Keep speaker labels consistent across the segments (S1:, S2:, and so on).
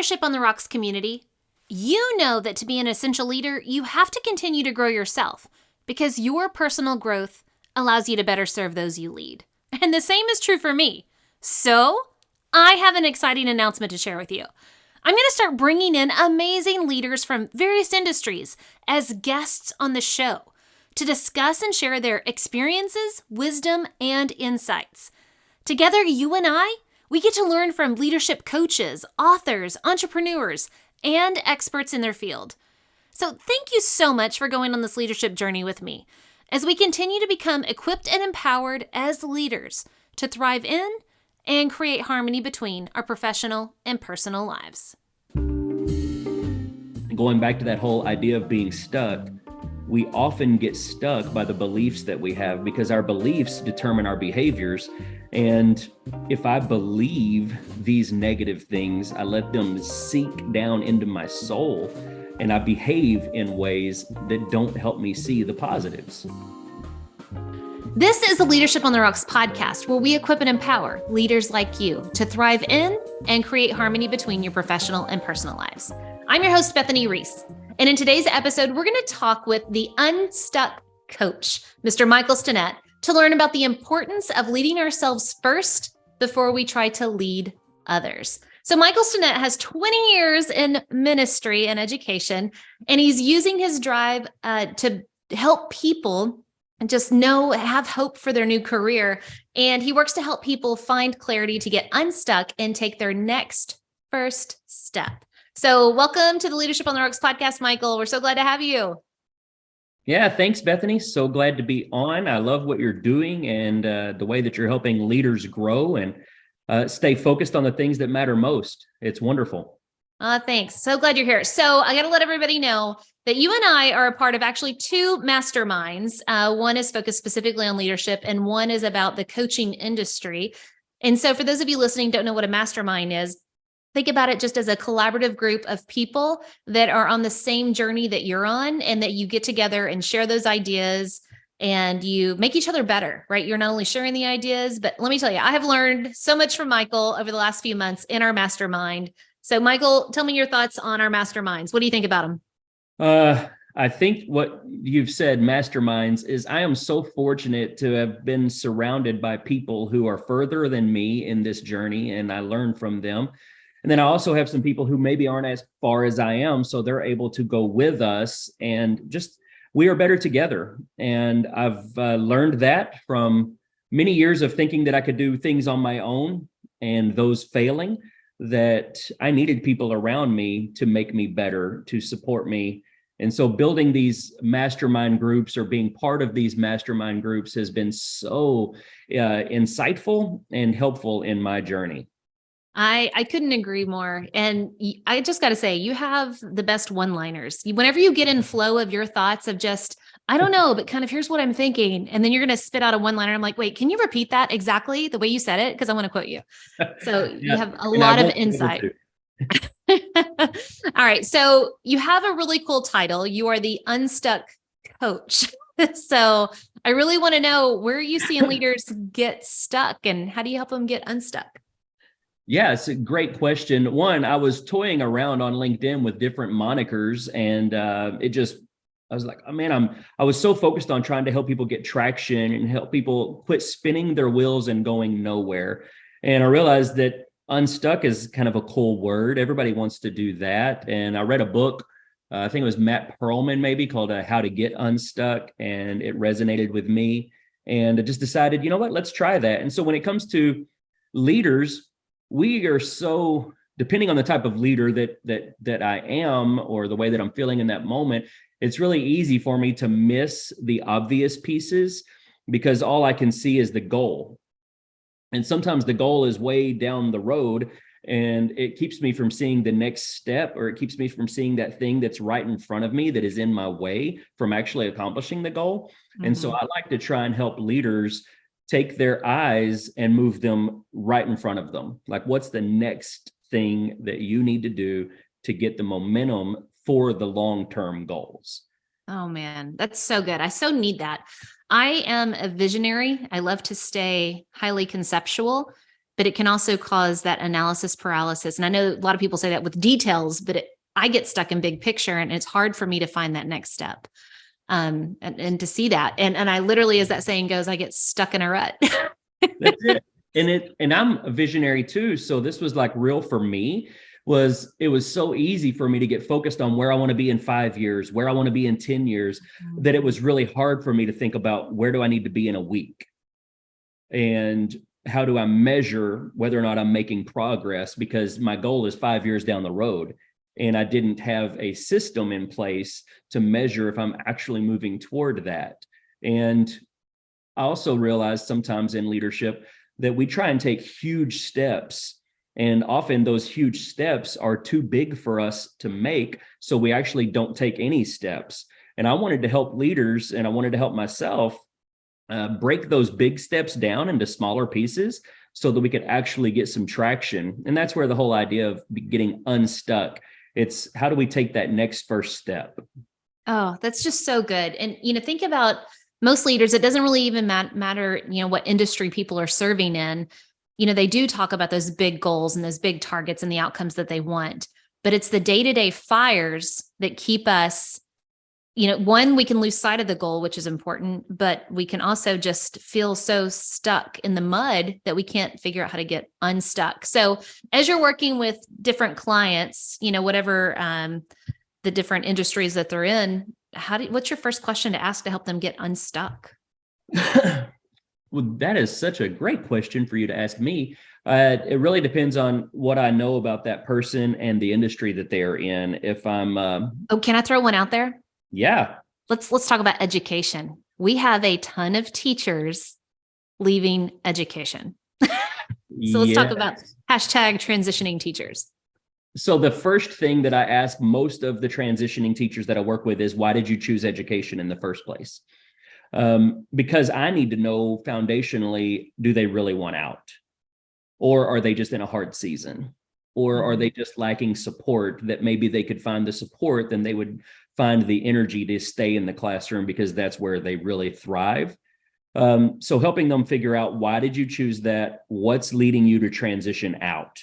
S1: Leadership on the Rocks community, you know that to be an essential leader, you have to continue to grow yourself because your personal growth allows you to better serve those you lead. And the same is true for me. So, I have an exciting announcement to share with you. I'm going to start bringing in amazing leaders from various industries as guests on the show to discuss and share their experiences, wisdom, and insights. Together, you and we get to learn from leadership coaches, authors, entrepreneurs, and experts in their field. So thank you so much for going on this leadership journey with me as we continue to become equipped and empowered as leaders to thrive in and create harmony between our professional and personal lives.
S2: Going back to that whole idea of being stuck, we often get stuck by the beliefs that we have because our beliefs determine our behaviors. And if I believe these negative things, I let them sink down into my soul and I behave in ways that don't help me see the positives.
S1: This is the Leadership on the Rocks podcast, where we equip and empower leaders like you to thrive in and create harmony between your professional and personal lives. I'm your host, Bethany Reese. And in today's episode, we're going to talk with the Unstuck Coach, Mr. Michael Stinnett, to learn about the importance of leading ourselves first before we try to lead others. So Michael Stinnett has 20 years in ministry and education, and he's using his drive to help people just have hope for their new career. And he works to help people find clarity to get unstuck and take their next first step. So welcome to the Leadership on the Rocks podcast, Michael. We're so glad to have you.
S2: Yeah, thanks, Bethany. So glad to be on. I love what you're doing and the way that you're helping leaders grow and stay focused on the things that matter most. It's wonderful.
S1: Thanks. So glad you're here. So I got to let everybody know that you and I are a part of actually two masterminds. One is focused specifically on leadership and one is about the coaching industry. And so for those of you listening, don't know what a mastermind is, think about it just as a collaborative group of people that are on the same journey that you're on and that you get together and share those ideas and you make each other better, right? You're not only sharing the ideas, but let me tell you, I have learned so much from Michael over the last few months in our mastermind. So Michael, tell me your thoughts on our masterminds. What do you think about them?
S2: I think what you've said, masterminds, is I am so fortunate to have been surrounded by people who are further than me in this journey, and I learn from them. And then I also have some people who maybe aren't as far as I am, so they're able to go with us and just, we are better together. And I've learned that from many years of thinking that I could do things on my own and those failing, that I needed people around me to make me better, to support me. And so building these mastermind groups or being part of these mastermind groups has been so insightful and helpful in my journey.
S1: I couldn't agree more. And I just got to say, you have the best one-liners. Whenever you get in flow of your thoughts of just, I don't know, but kind of here's what I'm thinking. And then you're going to spit out a one-liner. I'm like, wait, can you repeat that exactly the way you said it? Because I want to quote you. So
S2: Yeah.
S1: You have a lot of insight. All right. So you have a really cool title. You are the Unstuck Coach. So I really want to know, where are you seeing leaders get stuck and how do you help them get unstuck?
S2: Yeah, it's a great question. One, I was toying around on LinkedIn with different monikers and I was like, oh man, I was so focused on trying to help people get traction and help people quit spinning their wheels and going nowhere. And I realized that unstuck is kind of a cool word. Everybody wants to do that. And I read a book, I think it was Matt Perlman maybe, called How to Get Unstuck. And it resonated with me. And I just decided, you know what, let's try that. And so when it comes to leaders, we are so, depending on the type of leader that I am or the way that I'm feeling in that moment, it's really easy for me to miss the obvious pieces because all I can see is the goal. And sometimes the goal is way down the road and it keeps me from seeing the next step, or it keeps me from seeing that thing that's right in front of me that is in my way from actually accomplishing the goal. Mm-hmm. And so I like to try and help leaders take their eyes and move them right in front of them. Like, what's the next thing that you need to do to get the momentum for the long-term goals?
S1: Oh man, that's so good. I so need that. I am a visionary. I love to stay highly conceptual. but it can also cause that analysis paralysis. And I know a lot of people say that with details, but I get stuck in big picture, and it's hard for me to find that next step. And to see that. And I literally, as that saying goes, I get stuck in a rut.
S2: That's it. And I'm a visionary too. So this was like real for me. It was so easy for me to get focused on where I want to be in 5 years, where I want to be in 10 years, that it was really hard for me to think about where do I need to be in a week? And how do I measure whether or not I'm making progress? Because my goal is 5 years down the road. And I didn't have a system in place to measure if I'm actually moving toward that. And I also realized sometimes in leadership that we try and take huge steps. And often those huge steps are too big for us to make. So we actually don't take any steps. And I wanted to help leaders, and I wanted to help myself break those big steps down into smaller pieces so that we could actually get some traction. And that's where the whole idea of getting unstuck. It's how do we take that next first step?
S1: Oh, that's just so good. And, think about most leaders, it doesn't really even matter, what industry people are serving in. They do talk about those big goals and those big targets and the outcomes that they want, but it's the day-to-day fires that keep us, one, we can lose sight of the goal, which is important, but we can also just feel so stuck in the mud that we can't figure out how to get unstuck. So as you're working with different clients, whatever the different industries that they're in, what's your first question to ask to help them get unstuck?
S2: Well, that is such a great question for you to ask me. It really depends on what I know about that person and the industry that they are in. If I'm,
S1: can I throw one out there?
S2: Yeah.
S1: Let's talk about education. We have a ton of teachers leaving education. So let's talk about hashtag transitioning teachers.
S2: So the first thing that I ask most of the transitioning teachers that I work with is, why did you choose education in the first place? Because I need to know foundationally, do they really want out? Or are they just in a hard season? Or are they just lacking support that maybe they could find the support, then they would find the energy to stay in the classroom because that's where they really thrive. So helping them figure out, why did you choose that? What's leading you to transition out?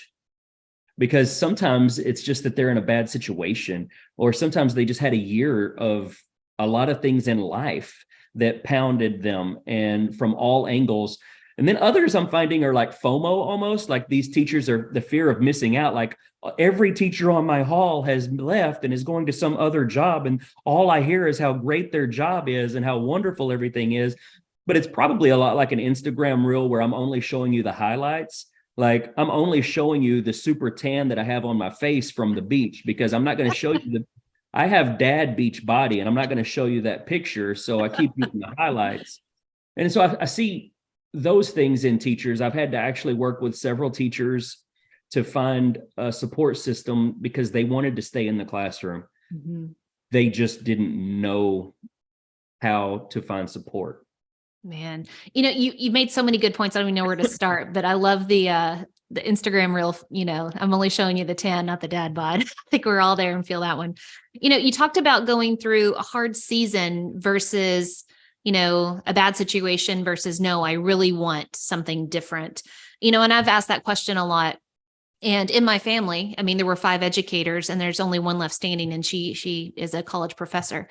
S2: Because sometimes it's just that they're in a bad situation, or sometimes they just had a year of a lot of things in life that pounded them, and from all angles. And then others I'm finding are like FOMO almost, like these teachers are the fear of missing out. Like, every teacher on my hall has left and is going to some other job, and all I hear is how great their job is and how wonderful everything is. But it's probably a lot like an Instagram reel where I'm only showing you the highlights. Like, I'm only showing you the super tan that I have on my face from the beach, because I'm not going to show you I have dad beach body, and I'm not going to show you that picture. So I keep using the highlights. And so I see those things in teachers. I've had to actually work with several teachers to find a support system because they wanted to stay in the classroom. Mm-hmm. They just didn't know how to find support.
S1: Man, you made so many good points. I don't even know where to start, but I love the Instagram reel. I'm only showing you the tan, not the dad bod. I think we're all there and feel that one. You talked about going through a hard season versus, a bad situation versus, no, I really want something different. And I've asked that question a lot. And in my family, there were 5 educators and there's only one left standing, and she is a college professor.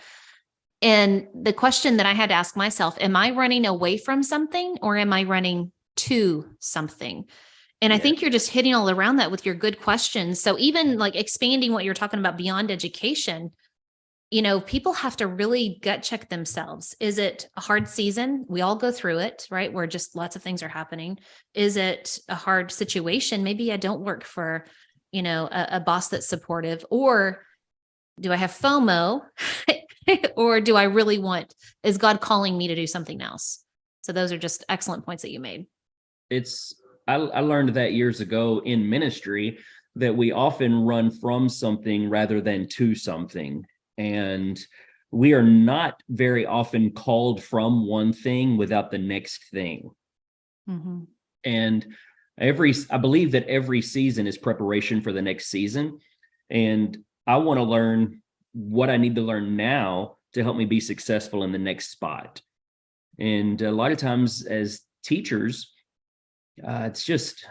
S1: And the question that I had to ask myself, am I running away from something, or am I running to something? And I think you're just hitting all around that with your good questions. So even like expanding what you're talking about beyond education, people have to really gut check themselves. Is it a hard season? We all go through it, right? Where just lots of things are happening. Is it a hard situation? Maybe I don't work for, a boss that's supportive, or do I have FOMO? Or do I really is God calling me to do something else? So those are just excellent points that you made.
S2: I learned that years ago in ministry, that we often run from something rather than to something. And we are not very often called from one thing without the next thing. Mm-hmm. And I believe that every season is preparation for the next season. And I want to learn what I need to learn now to help me be successful in the next spot. And a lot of times as teachers, it's just,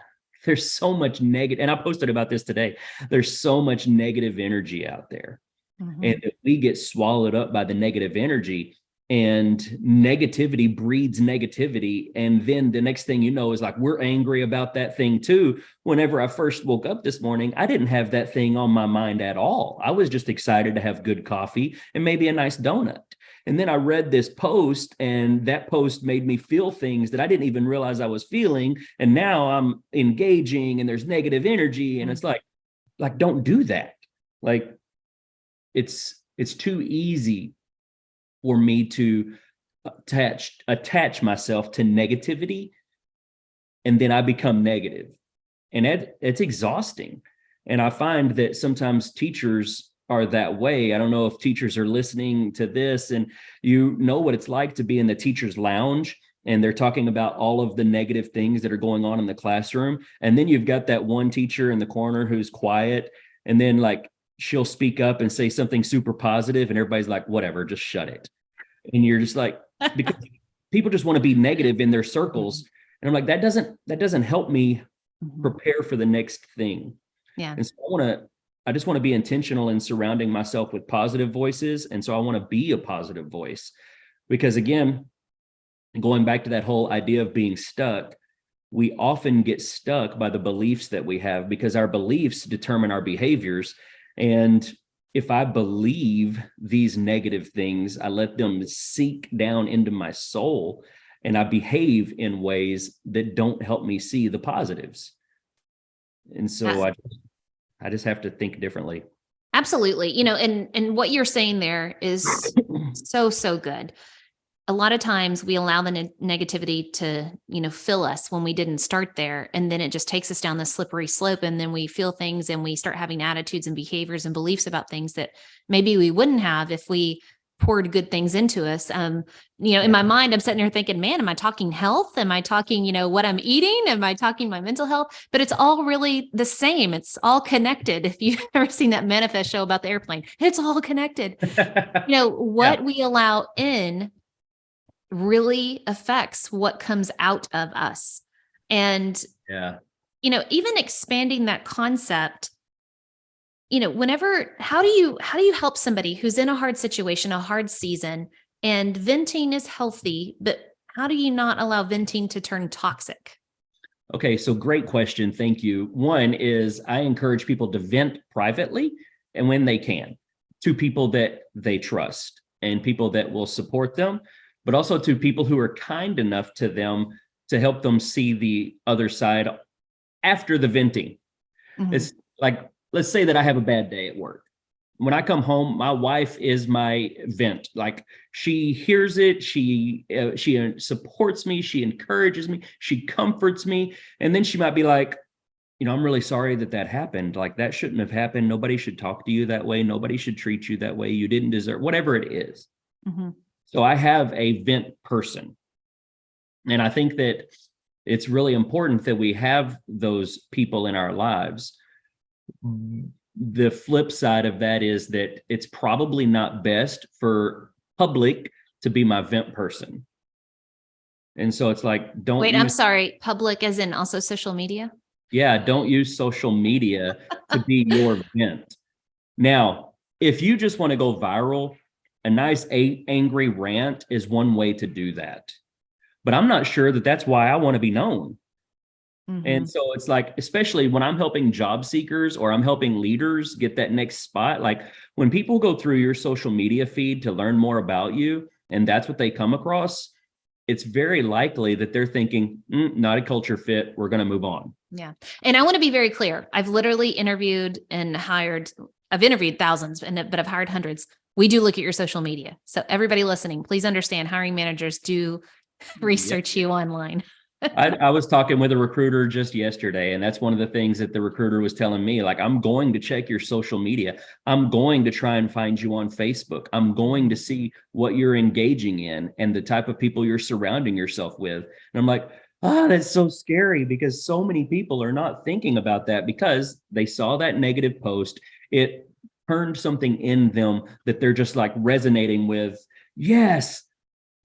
S2: there's so much negative, and I posted about this today. There's so much negative energy out there.
S1: Mm-hmm.
S2: And if we get swallowed up by the negative energy, and negativity breeds negativity, and then the next thing you know is like we're angry about that thing too. Whenever I first woke up this morning, I didn't have that thing on my mind at all. I was just excited to have good coffee and maybe a nice donut. And then I read this post, and that post made me feel things that I didn't even realize I was feeling. And now I'm engaging, and there's negative energy, and it's like don't do that. Like it's too easy for me to attach myself to negativity, and then I become negative, and it's exhausting. And I find that sometimes teachers are that way. I don't know if teachers are listening to this, and you know what it's like to be in the teacher's lounge, and they're talking about all of the negative things that are going on in the classroom, and then you've got that one teacher in the corner who's quiet, and then like she'll speak up and say something super positive, and everybody's like, whatever, just shut it. And you're just like, because people just want to be negative in their circles. And I'm like, that doesn't help me prepare for the next thing.
S1: Yeah.
S2: And so I just want to be intentional in surrounding myself with positive voices. And so I want to be a positive voice, because again, going back to that whole idea of being stuck, we often get stuck by the beliefs that we have, because our beliefs determine our behaviors. And if I believe these negative things, I let them sink down into my soul, and I behave in ways that don't help me see the positives. And so I just have to think differently.
S1: Absolutely. You know, and what you're saying there is so good. A lot of times we allow the negativity to, fill us when we didn't start there. And then it just takes us down this slippery slope. And then we feel things, and we start having attitudes and behaviors and beliefs about things that maybe we wouldn't have if we poured good things into us. In my mind, I'm sitting there thinking, man, am I talking health? Am I talking, what I'm eating? Am I talking my mental health? But it's all really the same. It's all connected. If you've ever seen that Manifest show about the airplane, it's all connected. What we allow in really affects what comes out of us. And, even expanding that concept, how do you help somebody who's in a hard situation, a hard season, and venting is healthy, but how do you not allow venting to turn toxic?
S2: Okay, so great question. Thank you. One is I encourage people to vent privately and when they can, to people that they trust and people that will support them, but also to people who are kind enough to them to help them see the other side after the venting. Mm-hmm. It's like, let's say that I have a bad day at work. When I come home, my wife is my vent. Like, she hears it, she supports me, she encourages me, she comforts me, and then she might be like, I'm really sorry that happened. Like, that shouldn't have happened. Nobody should talk to you that way. Nobody should treat you that way. You didn't deserve, whatever it is. Mm-hmm. So I have a vent person. And I think that it's really important that we have those people in our lives. The flip side of that is that it's probably not best for public to be my vent person. And so it's like,
S1: I'm sorry, public as in also social media?
S2: Yeah, don't use social media to be your vent. Now, if you just want to go viral, a nice angry rant is one way to do that. But I'm not sure that that's why I want to be known. Mm-hmm. And so it's like, especially when I'm helping job seekers or I'm helping leaders get that next spot, like when people go through your social media feed to learn more about you, and that's what they come across, it's very likely that they're thinking, not a culture fit, we're going to move on.
S1: Yeah. And I want to be very clear. I've literally interviewed thousands, but I've hired hundreds. We do look at your social media. So everybody listening, please understand, hiring managers do research you online.
S2: I was talking with a recruiter just yesterday, and that's one of the things that the recruiter was telling me, like, I'm going to check your social media. I'm going to try and find you on Facebook. I'm going to see what you're engaging in and the type of people you're surrounding yourself with. And I'm like, that's so scary, because so many people are not thinking about that because they saw that negative post. It turned something in them that they're just like resonating with. Yes.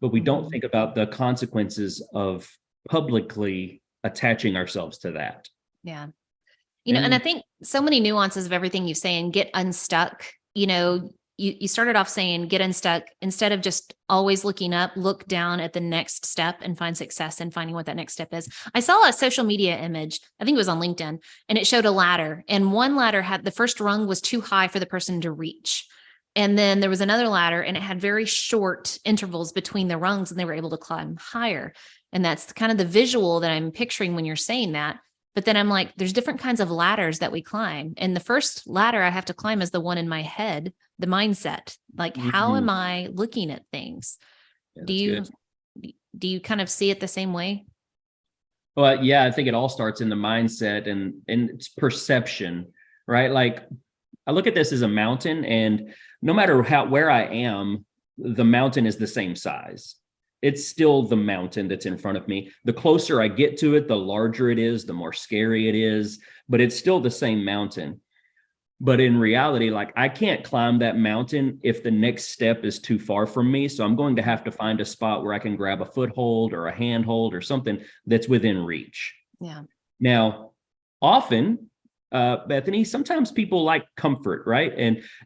S2: But we don't think about the consequences of publicly attaching ourselves to that.
S1: Yeah. And I
S2: And
S1: think so many nuances of everything you say and get unstuck, you started off saying get unstuck instead of just always looking up, look down at the next step and find success in finding what that next step is. I saw a social media image, I think it was on LinkedIn, and it showed a ladder, and one ladder had the first rung was too high for the person to reach. And then there was another ladder and it had very short intervals between the rungs and they were able to climb higher. And that's kind of the visual that I'm picturing when you're saying that. But then I'm like, there's different kinds of ladders that we climb. And the first ladder I have to climb is the one in my head, the mindset. Like, how am I looking at things?
S2: yeah,
S1: Do
S2: that's
S1: you
S2: good.
S1: do you kind of see it the same way?
S2: Well, yeah, I think it all starts in the mindset and it's perception, right? Like I look at this as a mountain, and no matter where I am, the mountain is the same size. It's still the mountain that's in front of me. The closer I get to it, the larger it is, the more scary it is, but it's still the same mountain. But in reality, like I can't climb that mountain if the next step is too far from me. So I'm going to have to find a spot where I can grab a foothold or a handhold or something that's within reach.
S1: Yeah.
S2: Now, often, Bethany, sometimes people like comfort, right?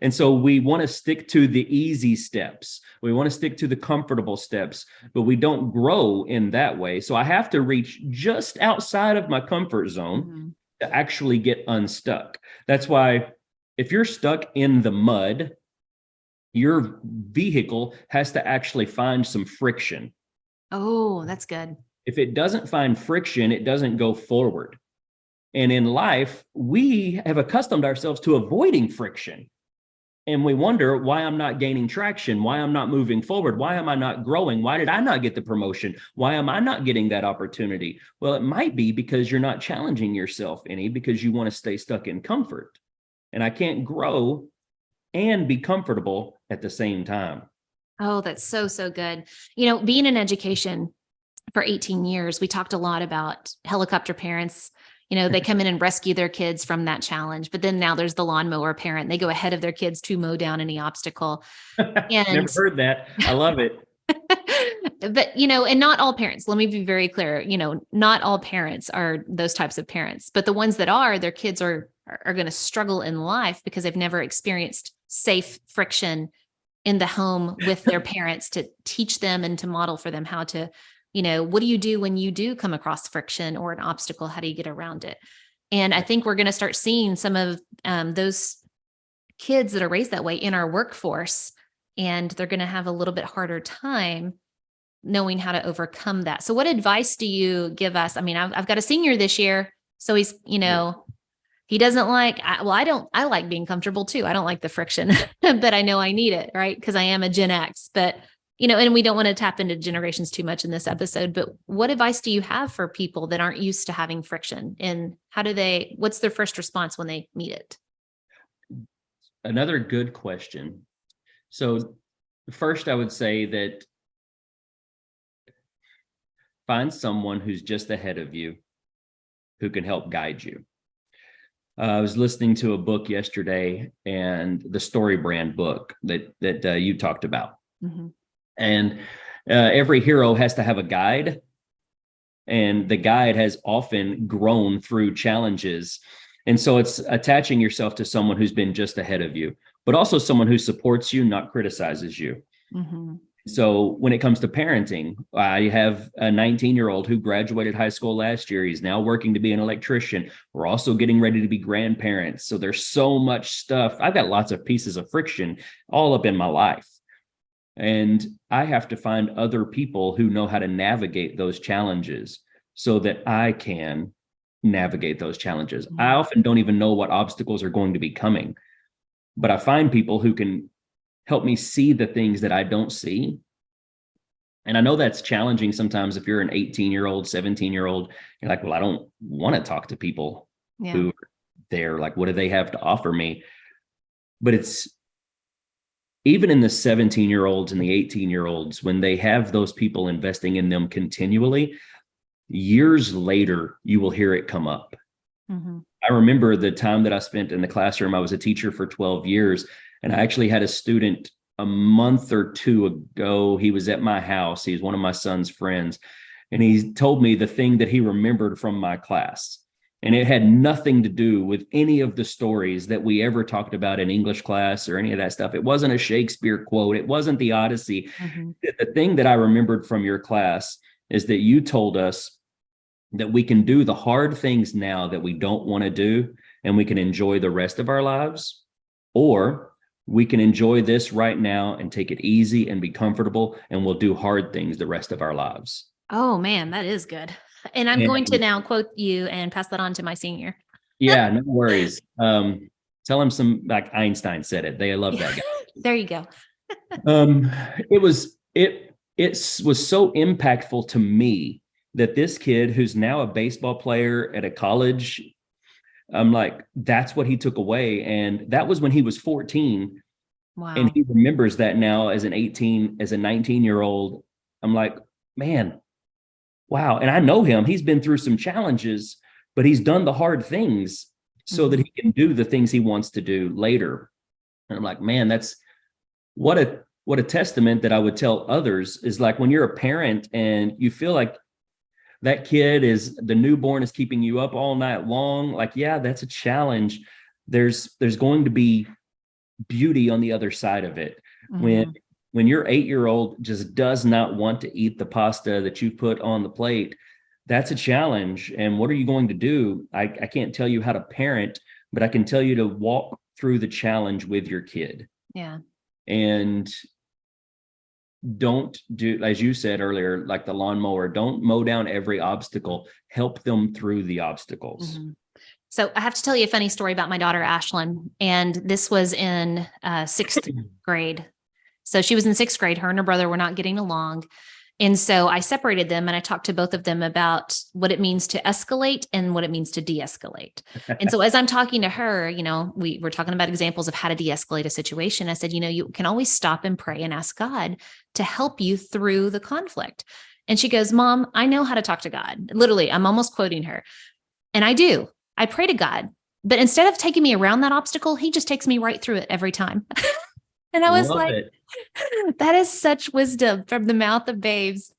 S2: And so we want to stick to the easy steps. We want to stick to the comfortable steps, but we don't grow in that way. So I have to reach just outside of my comfort zone to actually get unstuck. That's why if you're stuck in the mud, your vehicle has to actually find some friction.
S1: Oh, that's good.
S2: If it doesn't find friction, it doesn't go forward. And in life, we have accustomed ourselves to avoiding friction. And we wonder why I'm not gaining traction, why I'm not moving forward, why am I not growing? Why did I not get the promotion? Why am I not getting that opportunity? Well, it might be because you're not challenging yourself any because you want to stay stuck in comfort. And I can't grow and be comfortable at the same time.
S1: Oh, that's so, so good. Being in education for 18 years, we talked a lot about helicopter parents. They come in and rescue their kids from that challenge. But then now there's the lawnmower parent. They go ahead of their kids to mow down any obstacle. And
S2: Never heard that. I love it.
S1: but and not all parents, let me be very clear, not all parents are those types of parents, but the ones that are, their kids are going to struggle in life because they've never experienced safe friction in the home with their parents to teach them and to model for them how to, what do you do when you do come across friction or an obstacle? How do you get around it? And I think we're going to start seeing some of those kids that are raised that way in our workforce, and they're going to have a little bit harder time knowing how to overcome that. So what advice do you give us? I mean, I've got a senior this year, so he's, he doesn't like, I like being comfortable too. I don't like the friction, but I know I need it, right? Because I am a Gen X, but and we don't want to tap into generations too much in this episode, but what advice do you have for people that aren't used to having friction, and what's their first response when they meet it?
S2: Another good question. So first, I would say that find someone who's just ahead of you who can help guide you. I was listening to a book yesterday, and the Story Brand book that you talked about. Mm-hmm. And every hero has to have a guide, and the guide has often grown through challenges. And so it's attaching yourself to someone who's been just ahead of you, but also someone who supports you, not criticizes you. Mm-hmm. So when it comes to parenting, I have a 19-year-old who graduated high school last year. He's now working to be an electrician. We're also getting ready to be grandparents. So there's so much stuff. I've got lots of pieces of friction all up in my life. And I have to find other people who know how to navigate those challenges so that I can navigate those challenges. Mm-hmm. I often don't even know what obstacles are going to be coming, but I find people who can help me see the things that I don't see. And I know that's challenging sometimes if you're an 18-year-old, 17-year-old, you're like, well, I don't want to talk to people who are there. Like, what do they have to offer me? But it's even in the 17-year-olds and the 18-year-olds, when they have those people investing in them continually, years later, you will hear it come up. Mm-hmm. I remember the time that I spent in the classroom. I was a teacher for 12 years. And I actually had a student a month or two ago. He was at my house. He's one of my son's friends. And he told me the thing that he remembered from my class. And it had nothing to do with any of the stories that we ever talked about in English class or any of that stuff. It wasn't a Shakespeare quote. It wasn't the Odyssey.
S1: Mm-hmm.
S2: The thing that I remembered from your class is that you told us that we can do the hard things now that we don't want to do, and we can enjoy the rest of our lives, or we can enjoy this right now and take it easy and be comfortable, and we'll do hard things the rest of our lives.
S1: Oh man, that is good. And I'm going to now quote you and pass that on to my senior.
S2: Yeah, no worries. Tell him some, like Einstein said it. They love that guy.
S1: There you go.
S2: Um, it was so impactful to me that this kid, who's now a baseball player at a college, I'm like, that's what he took away. And that was when he was 14.
S1: Wow.
S2: And he remembers that now as a 19-year-old. I'm like, man, wow. And I know him. He's been through some challenges, but he's done the hard things so that he can do the things he wants to do later. And I'm like, man, that's what a testament that I would tell others is, like, when you're a parent and you feel like that kid is, the newborn is keeping you up all night long. Like, yeah, that's a challenge. There's going to be beauty on the other side of it.
S1: Mm-hmm.
S2: When your 8-year-old just does not want to eat the pasta that you put on the plate, that's a challenge. And what are you going to do? I can't tell you how to parent, but I can tell you to walk through the challenge with your kid.
S1: Yeah.
S2: And don't do, as you said earlier, like the lawnmower, don't mow down every obstacle. Help them through the obstacles.
S1: Mm-hmm. So I have to tell you a funny story about my daughter, Ashlyn. And this was in 6th grade. So she was in 6th grade. Her and her brother were not getting along. And so I separated them and I talked to both of them about what it means to escalate and what it means to de-escalate. And so as I'm talking to her, we were talking about examples of how to de-escalate a situation. I said, you can always stop and pray and ask God to help you through the conflict. And she goes, Mom, I know how to talk to God. Literally, I'm almost quoting her. And I do. I pray to God, but instead of taking me around that obstacle, he just takes me right through it every time. And I was like, that is such wisdom from the mouth of babes.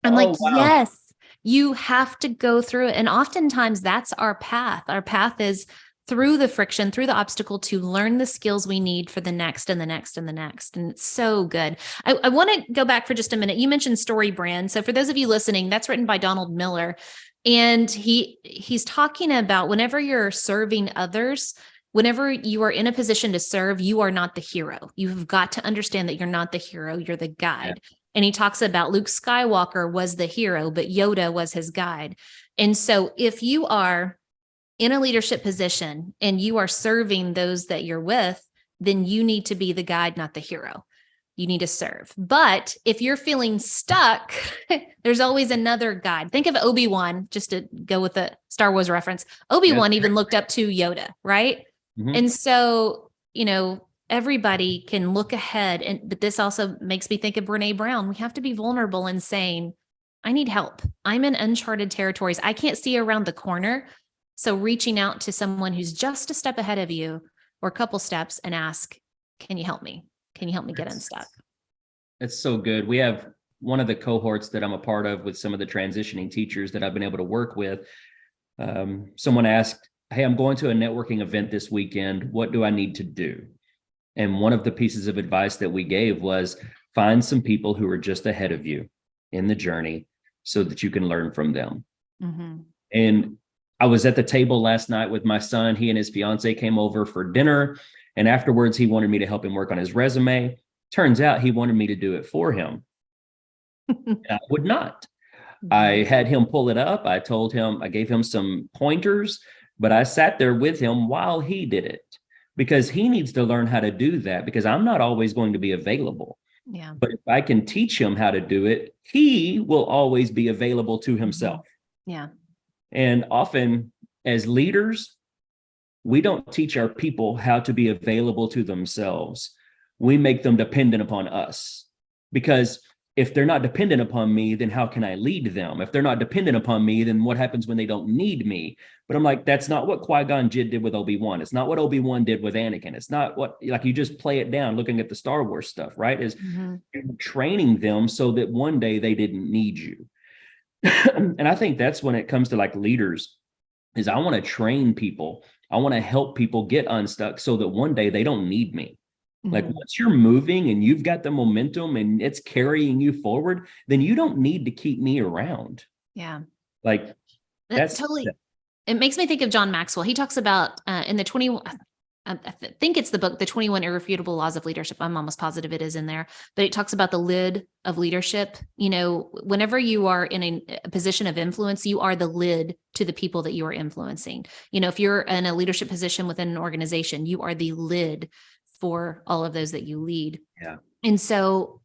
S1: I'm like,
S2: wow.
S1: yes, you have to go through it. And oftentimes that's our path. Our path is through the friction, through the obstacle, to learn the skills we need for the next and the next and the next. And it's so good. I want to go back for just a minute. You mentioned Story Brand. So for those of you listening, that's written by Donald Miller. And he's talking about whenever you're serving others, whenever you are in a position to serve, you are not the hero. You've got to understand that you're not the hero, you're the guide. Yeah. And he talks about Luke Skywalker was the hero, but Yoda was his guide. And so if you are in a leadership position and you are serving those that you're with, then you need to be the guide, not the hero. You need to serve. But if you're feeling stuck, there's always another guide. Think of Obi-Wan, just to go with the Star Wars reference. Obi-Wan even looked up to Yoda, right? Mm-hmm. And so, everybody can look ahead. But this also makes me think of Brene Brown. We have to be vulnerable in saying, I need help. I'm in uncharted territories. I can't see around the corner. So reaching out to someone who's just a step ahead of you or a couple steps and ask, can you help me? Can you help me get unstuck?
S2: It's so good. We have one of the cohorts that I'm a part of with some of the transitioning teachers that I've been able to work with. Someone asked, hey, I'm going to a networking event this weekend. What do I need to do? And one of the pieces of advice that we gave was find some people who are just ahead of you in the journey so that you can learn from them. Mm-hmm. And I was at the table last night with my son. He and his fiance came over for dinner. And afterwards, he wanted me to help him work on his resume. Turns out he wanted me to do it for him. I would not. I had him pull it up. I gave him some pointers, but I sat there with him while he did it because he needs to learn how to do that because I'm not always going to be available. Yeah. But if I can teach him how to do it, he will always be available to himself.
S1: Yeah.
S2: And often as leaders, we don't teach our people how to be available to themselves. We make them dependent upon us because if they're not dependent upon me, then how can I lead them? If they're not dependent upon me, then what happens when they don't need me? But I'm like, that's not what Qui-Gon Jinn did with Obi-Wan. It's not what Obi-Wan did with Anakin. It's not what, like, you just play it down looking at the Star Wars stuff, right? Is training them so that one day they didn't need you. And I think that's when it comes to like leaders. is I want to train people. I want to help people get unstuck so that one day they don't need me. Like once you're moving and you've got the momentum and it's carrying you forward, then you don't need to keep me around.
S1: Yeah.
S2: Like
S1: That
S2: that's
S1: totally. It makes me think of John Maxwell. He talks about in the 20, think it's the book, The 21 Irrefutable Laws of Leadership. I'm almost positive it is in there, but it talks about the lid of leadership. Whenever you are in a position of influence, you are the lid to the people that you are influencing. If you're in a leadership position within an organization, you are the lid for all of those that you lead.
S2: Yeah.
S1: And so,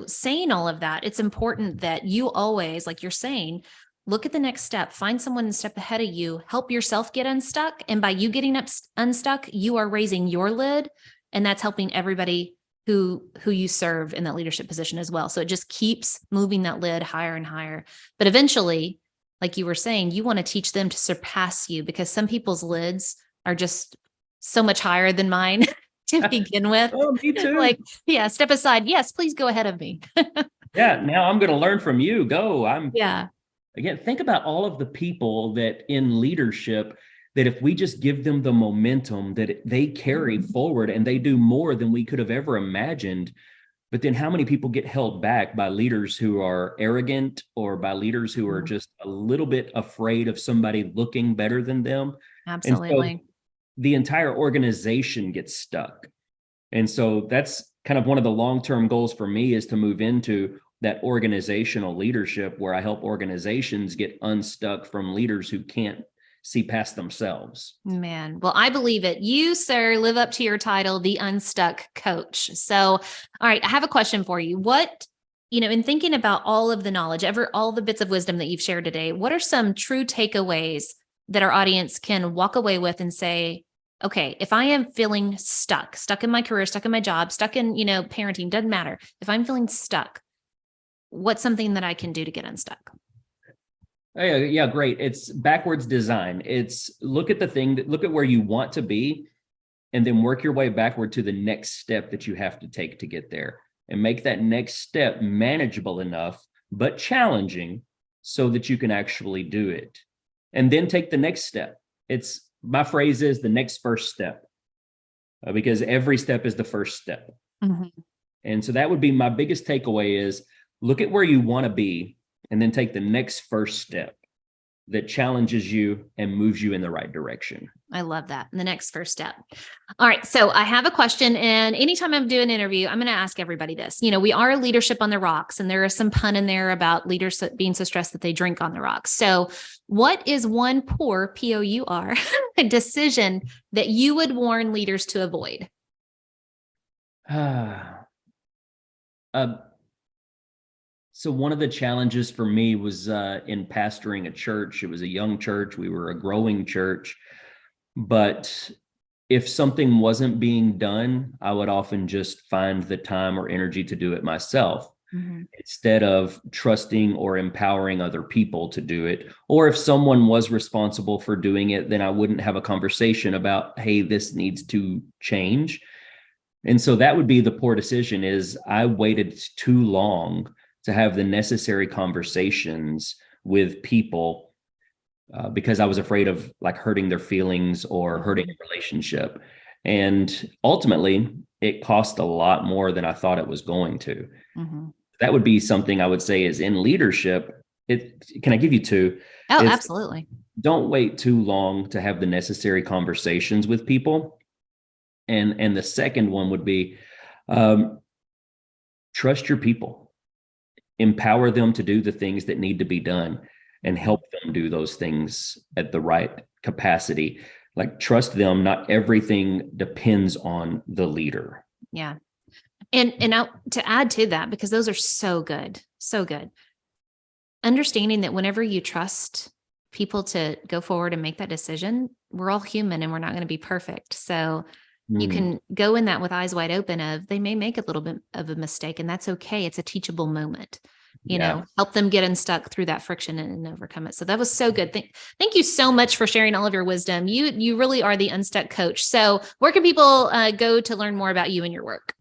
S1: saying all of that, it's important that you always, like you're saying, look at the next step, find someone a step ahead of you, help yourself get unstuck. And by you getting unstuck, you are raising your lid, and that's helping everybody who you serve in that leadership position as well. So it just keeps moving that lid higher and higher. But eventually, like you were saying, you want to teach them to surpass you, because some people's lids are just so much higher than mine to begin with.
S2: Oh, me too.
S1: Like, yeah, step aside. Yes, please go ahead of me.
S2: Yeah. Now I'm going to learn from you. Go.
S1: Yeah.
S2: Again, think about all of the people that in leadership, that if we just give them the momentum that they carry forward and they do more than we could have ever imagined. But then how many people get held back by leaders who are arrogant, or by leaders who are just a little bit afraid of somebody looking better than them?
S1: Absolutely.
S2: And so the entire organization gets stuck. And so that's kind of one of the long-term goals for me, is to move into that organizational leadership where I help organizations get unstuck from leaders who can't see past themselves.
S1: Man, well, I believe it. You, sir, live up to your title, the Unstuck Coach. So, all right, I have a question for you. What, in thinking about all of the knowledge, all the bits of wisdom that you've shared today, what are some true takeaways that our audience can walk away with and say, okay, if I am feeling stuck in my career, stuck in my job, stuck in, parenting, doesn't matter. If I'm feeling stuck, what's something that I can do to get unstuck?
S2: Yeah, great. It's backwards design. It's look at where you want to be, and then work your way backward to the next step that you have to take to get there, and make that next step manageable enough, but challenging, so that you can actually do it. And then take the next step. My phrase is the next first step, because every step is the first step. Mm-hmm. And so that would be my biggest takeaway, is look at where you want to be, and then take the next first step that challenges you and moves you in the right direction.
S1: I love that. The next first step. All right. So I have a question, and anytime I'm doing an interview, I'm going to ask everybody this. We are leadership on the rocks, and there is some pun in there about leaders being so stressed that they drink on the rocks. So what is one poor, P-O-U-R, decision that you would warn leaders to avoid?
S2: So one of the challenges for me was in pastoring a church. It was a young church. We were a growing church. But if something wasn't being done, I would often just find the time or energy to do it myself, instead of trusting or empowering other people to do it. Or if someone was responsible for doing it, then I wouldn't have a conversation about, hey, this needs to change. And so that would be the poor decision, is I waited too long to have the necessary conversations with people because I was afraid of hurting their feelings or hurting a relationship. And ultimately, it cost a lot more than I thought it was going to. Mm-hmm. That would be something I would say is in leadership. Can I give you two?
S1: Oh, absolutely.
S2: Don't wait too long to have the necessary conversations with people. And the second one would be trust your people. Empower them to do the things that need to be done, and help them do those things at the right capacity. Trust them. Not everything depends on the leader.
S1: Yeah. And now to add to that, because those are so good, understanding that whenever you trust people to go forward and make that decision, we're all human and we're not going to be perfect. So you can go in that with eyes wide open of they may make a little bit of a mistake, and that's okay. It's a teachable moment, help them get unstuck through that friction and overcome it. So that was so good. Thank you so much for sharing all of your wisdom. You really are the Unstuck Coach. So where can people go to learn more about you and your work?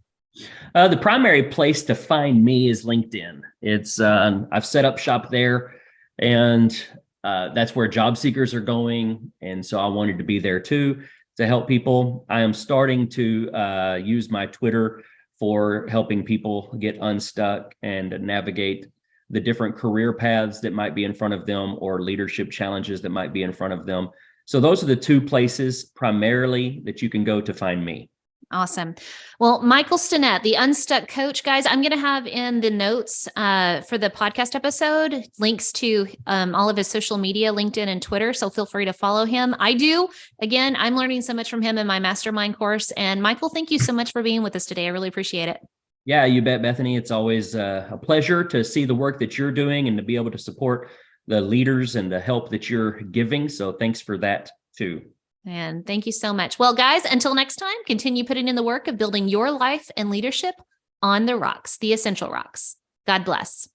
S2: The primary place to find me is LinkedIn. It's I've set up shop there, and That's where job seekers are going. And so I wanted to be there too to help people. I am starting to use my Twitter for helping people get unstuck and navigate the different career paths that might be in front of them or leadership challenges that might be in front of them. So those are the two places primarily that you can go to find me.
S1: Awesome. Well, Michael Stinnett, the Unstuck Coach, guys, I'm going to have in the notes for the podcast episode links to all of his social media, LinkedIn and Twitter. So feel free to follow him. I do. Again, I'm learning so much from him in my mastermind course. And Michael, thank you so much for being with us today. I really appreciate it.
S2: Yeah, you bet, Bethany. It's always a pleasure to see the work that you're doing and to be able to support the leaders and the help that you're giving. So thanks for that too.
S1: And thank you so much. Well, guys, until next time, continue putting in the work of building your life and leadership on the rocks, the essential rocks. God bless.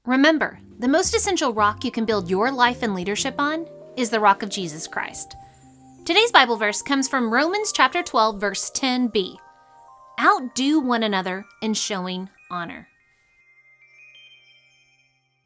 S1: Remember, the most essential rock you can build your life and leadership on is the rock of Jesus Christ. Today's Bible verse comes from Romans chapter 12, verse 10b. Outdo one another in showing honor.